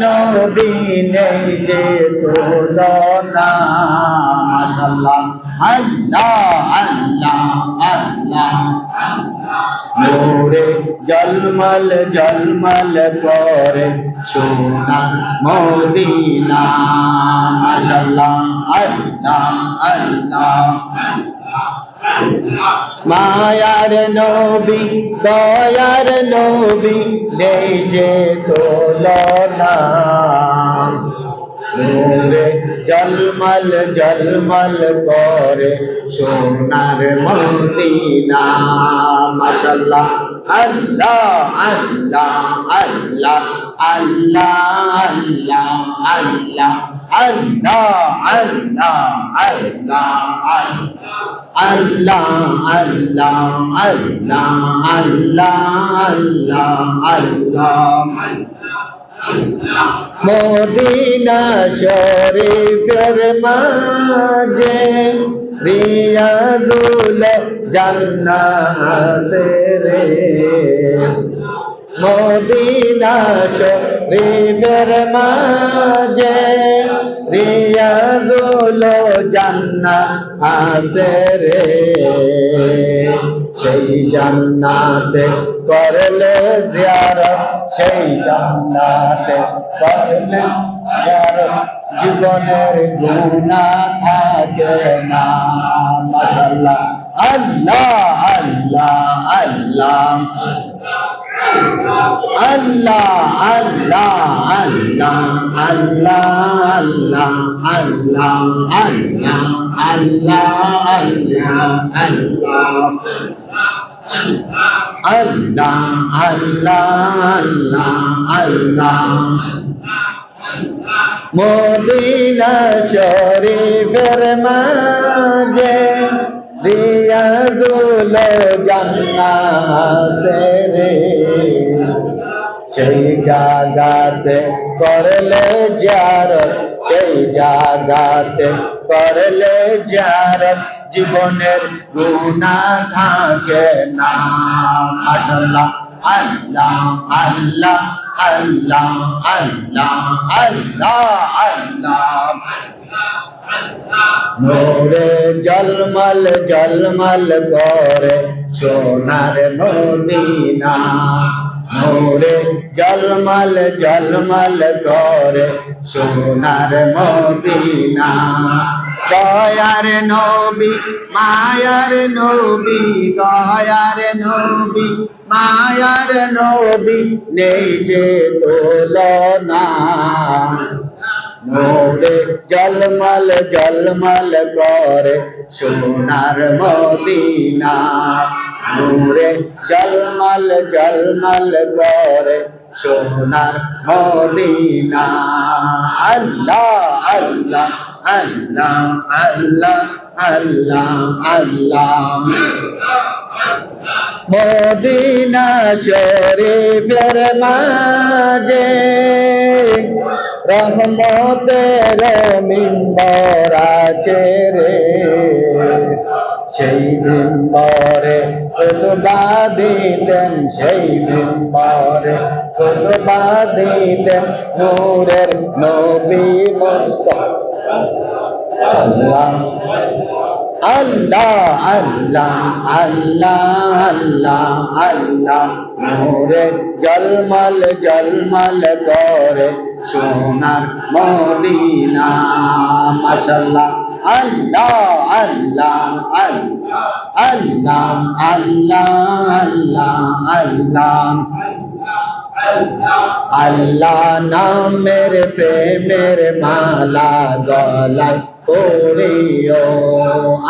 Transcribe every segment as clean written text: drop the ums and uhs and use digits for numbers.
নবী নেই যে তুলনা মাশাআল্লাহ আল্লাহ আল্লাহ আল্লাহ নূরে জলমল জলমল করে সোনার মদিনা মাশাআল্লাহ আল্লাহ আল্লাহ মায়ার নবী দয়ার নবী নেই যে তুলনা নূরে জলমল জলমল করে সোনার মদিনা মাশাআল্লাহ আল্লাহ আল্লাহ আল্লাহ আল্লাহ আল্লাহ আল্লাহ আল্লাহ আল্লাহ আল্লাহ আল্লাহ আল্লাহ আল্লাহ আল্লাহ মদিনা শরীফের মাঝে রিয়াজুল জান্নাহ আছে রে মদিনা শরীফের মাঝে রিয়াজুল জান্নাহ আছে রে সেই জান্নাতে করলে জিয়ারত সেই জান্নাতে করলে জিয়ারত জীবনের গুনাহ থাকে না মাশাআল্লাহ আল্লাহ আল্লাহ আল্লাহ আল্লাহ আল্লাহ আল্লাহ আল্লাহ আল্লাহ আল্লাহ আল্লাহ আল্লাহ আল্লাহ আল্লাহ আল্লাহ মদিনা শরীফের মাঝে রিয়াজুল জান্নাহ আছে রে সেই জাগাতে করলে জিয়ারত সেই জাগাতে করলে জিয়ারত জীবনের গুনাহ থাকে না মাশাআল্লাহ আল্লাহ আল্লাহ আল্লাহ আল্লাহ আল্লাহ আল্লাহ নূরে জলমল জলমল করে সোনার মদিনা নূরে জলমল জলমল করে সোনার মদিনা দয়ার নবী মায়ার নবী দয়ার নবী মায়ার নবী নেই যে তুলনা নূরে জলমল জলমল করে সোনার মদিনা নূরে জলমল জলমল করে সোনার মদিনা আল্লাহ আল্লাহ আল্লাহ আল্লাহ আল্লাহ আল্লাহ মদিনা শরীফের মাঝে রহমতের মিম্বর আছে রে সেই মিম্বরে খুতবা দিতেন সেই মিম্বরে খুতবা দিতেন নূরের নবী মুস্তাফা আল্লাহ আল্লাহ আল্লাহ আল্লাহ আল্লাহ আল্লাহ নূরে জলমল জলমল করে সোনার মদিনা মাশাআল্লাহ আল্লাহ আল্লাহ আল্লাহ আল্লাহ আল্লাহ আল্লাহ নামের প্রেমের মালা গলায় পরিও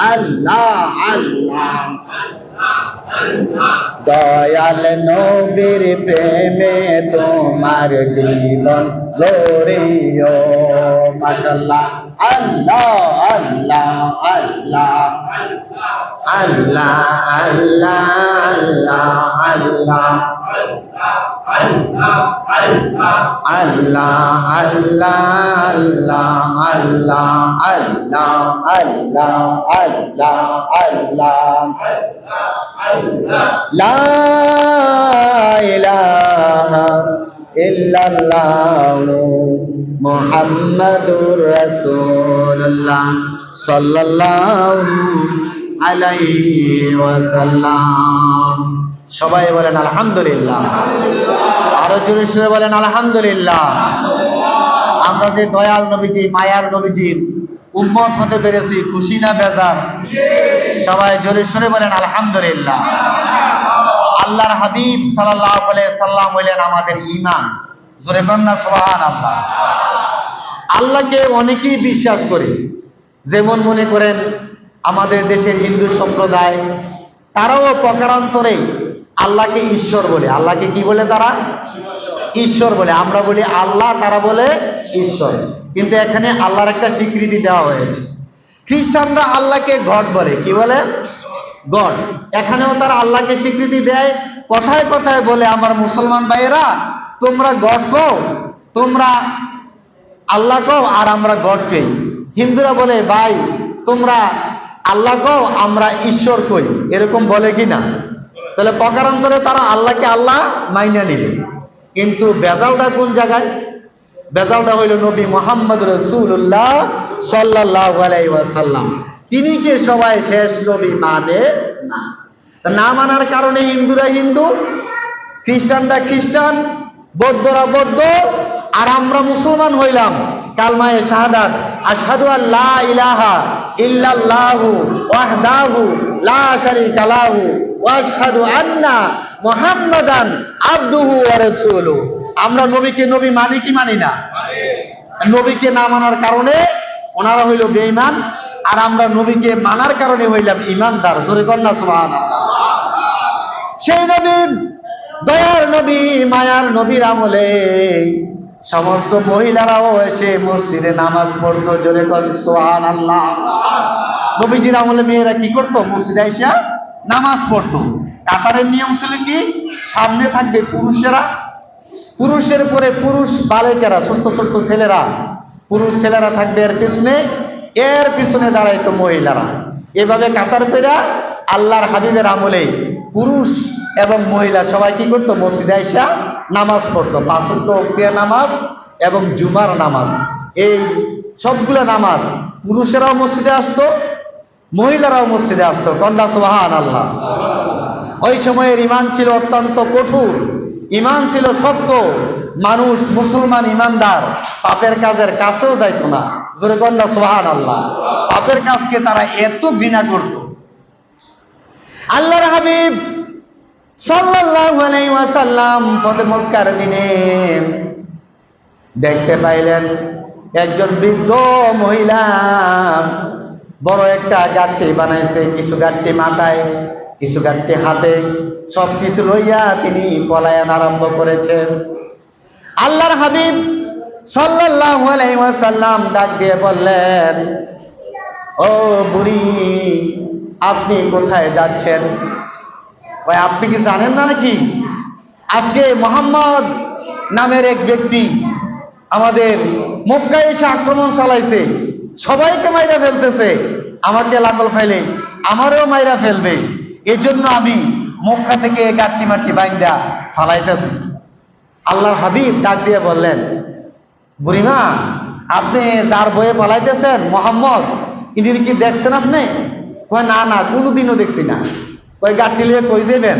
আল্লাহ আল্লাহ দয়াল নবীর প্রেমে তোমার জীবন গড়িও মাশাআল্লাহ আল্লাহ আল্লাহ আল্লাহ আল্লাহ আল্লাহ আল্লাহ আল্লাহ আল্লাহ আল্লাহ আল্লাহ আল্লাহ আল্লাহ আল্লাহ লা ইলাহা ইল্লাল্লাহু মুহাম্মাদুর রাসূলুল্লাহ সাল্লাল্লাহু আলাইহি ওয়াসাল্লাম। সবাই বলেন আলহামদুলিল্লাহ। আরো জোরে সরে বলেন আলহামদুলিল্লাহ। আমরা যে দয়াল নবীজি, মায়ার নবীজির উম্মত হতে পেরেছি, খুশি না বেজার? সবাই জোরে সরে বলেন আলহামদুলিল্লাহ। আল্লাহর হাবিব সাল্লাল্লাহু আলাইহি সাল্লাম হইলেন আমাদের ঈমান। জোরে কন্না সুবহানাল্লাহ। আল্লাহকে অনেকেই বিশ্বাস করে, যেমন মনে করেন আমাদের দেশের হিন্দু সম্প্রদায়, তারাও প্রকারান্তরে আল্লাহকে ঈশ্বর বলে। আল্লাহকে কি বলে? তারা ঈশ্বর বলে। আমরা বলি আল্লাহ, তারা বলে ঈশ্বর। কিন্তু এখানে আল্লাহর একটা স্বীকৃতি দেওয়া হয়েছে। খ্রিস্টানরা আল্লাহকে গড বলে। কি বলে? গড। এখানেও তারা আল্লাহকে স্বীকৃতি দেয়, কথায় কথায় বলে আমার মুসলমান ভাইয়েরা, তোমরা গড কও, তোমরা আল্লাহ কও, আর আমরা গডকে। হিন্দুরা বলে ভাই তোমরা আল্লাহ কও, আমরা ঈশ্বর কই। এরকম বলে কি না? তাহলে প্রকারান্তরে তারা আল্লাহকে আল্লাহ মাইনা নিবে। কিন্তু বেজালটা কোন জায়গায়? বেজালটা হইল নবী মুহাম্মদ রাসূলুল্লাহ সাল্লাল্লাহু আলাইহি ওয়াসাল্লাম। তিনি কে সবাই শেষ নবী মানে না। না মানার কারণে হিন্দুরা হিন্দু, খ্রিস্টানরা খ্রিস্টান, বৌদ্ধরা বৌদ্ধ, আর আমরা মুসলমান হইলাম কালমায়ে শাহাদাত, আশহাদু আল্লা ইলাহা ইল্লাল্লাহু ওয়াহদাহু লা শারীকা লাহু ওয়া আশহাদু আন্না মুহাম্মাদান আবদুহু ওয়া রাসূলুহু। আমরা নবীকে নবী মানি কি মানি না? নবীকে না মানার কারণে ওনারা হইল বেঈমান, আর আমরা নবীকে মানার কারণে হইলাম ঈমানদার। জোরে কন্না সুবহানাল্লাহ। সেই নবী, দয়ার নবী, মায়ার নবীর আমলে সমস্ত মহিলারাও এসে মসজিদে নামাজ পড়তো। জোরে কন সুবহানাল্লাহ। নবীজির আমলে মেয়েরা কি করতো? মসজিদে এসে নামাজ পড়তো। কাতারের নিয়ম ছিল কি? সামনে থাকবে পুরুষেরা, পুরুষের পরে পুরুষ বালিকারা, ছোট্ট ছোট্ট ছেলেরা, পুরুষ ছেলেরা থাকবে এর পিছনে, এর পিছনে দাঁড়াইতো মহিলারা। এভাবে কাতার পেরা আল্লাহর হাবিবের আমলে পুরুষ এবং মহিলা সবাই কি করতো? মসজিদে আইসা নামাজ পড়তো। 5 ওয়াক্ত নামাজ এবং জুমার নামাজ, এই সবগুলো নামাজ পুরুষেরাও মসজিদে আসতো, মহিলারাও মসজিদে আসতো। কন্যা সুবহানাল্লাহ। ওই সময়ের ঈমান ছিল অত্যন্ত কঠোর, ঈমান ছিল শক্ত। মানুষ মুসলমান ঈমানদার পাপের কাজের কাছেও যাইতো না। জোরে কন্যা সুবহানাল্লাহ। পাপের কাজকে তারা এত ঘৃণা করত। আল্লাহর হাবিব সাল্লাল্লাহু আলাইহি ওয়াসাল্লাম ফতে মক্কার দিনে দেখতে পাইলেন একজন বৃদ্ধ মহিলা বড় একটা গাঁটটি বানাইছে, কিছু গাঁটটি মাথায়, কিছু গাঁটটি হাতে, সবকিছু লইয়া তিনি পলায়ন আরম্ভ করেছেন। আল্লাহর হাবিব সাল্লাল্লাহু আলাইহি ওয়াসাল্লাম ডাক দিয়ে বললেন, ও বুড়ি, আপনি কোথায় যাচ্ছেন? ভাই আপনি কি জানেন না নাকি আজকে মোহাম্মদ নামের এক ব্যক্তি আমাদের মক্কায় এসে আক্রমণ চালাইছে, সবাইকে মাইরা ফেলতেছে, আমাকে লাঙ্গল ফাইলে আমারও মাইরা ফেলবে, এই জন্য আমি মক্কা থেকে গাট্টি মাটি বাইন্দা ফালাইতেছি। আল্লাহর হাবিব ডাক দিয়ে বললেন, বুড়িমা, আপনি যার বয়ে পালাইতেছেন মোহাম্মদ, ইনি কি দেখছেন আপনি? কয় না না, কোনোদিনও দেখছি না। ওই গাড়ি লিয়ে কই যাবেন?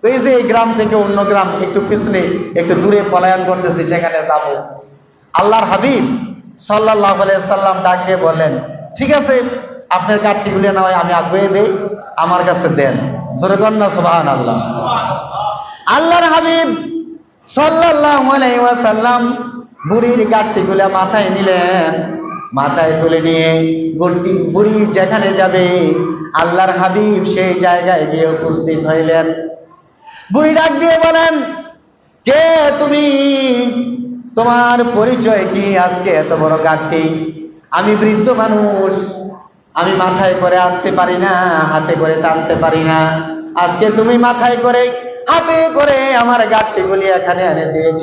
ওই যে এই গ্রাম থেকে অন্য গ্রাম একটু পিছনে একটু দূরে পলায়ন করতেছি, সেখানে যাব। আল্লাহর হাবিব সাল্লাল্লাহু আলাইহি সাল্লাম ডাক দিয়ে বললেন, ঠিক আছে, আপনার গাড়িগুলি না হয় আমি আগুয়ে দেই, আমার কাছে দেন। জোরে কন্না সুবহানাল্লাহ। আল্লাহর হাবিব সাল্লাল্লাহু আলাইহি ওয়াসাল্লাম বুড়ির গাড়িগুলা মাথায় নিলেন, মাথায় তুলে নিয়ে বুড়ি যেখানে যাবে আল্লাহর হাবিব সেই জায়গায় গিয়ে উপস্থিত হইলেন। বুড়ি ডাক দিয়ে বলেন, কে তুমি? তোমার পরিচয় কি? আজকে এত বড় গাড়ি, আমি বৃদ্ধ মানুষ, আমি মাথায় করে আনতে পারি না, হাতে করে টানতে পারি না, আজকে তুমি মাথায় করে হাতে করে আমার গাড়িগুলি এখানে এনে দিয়েছ।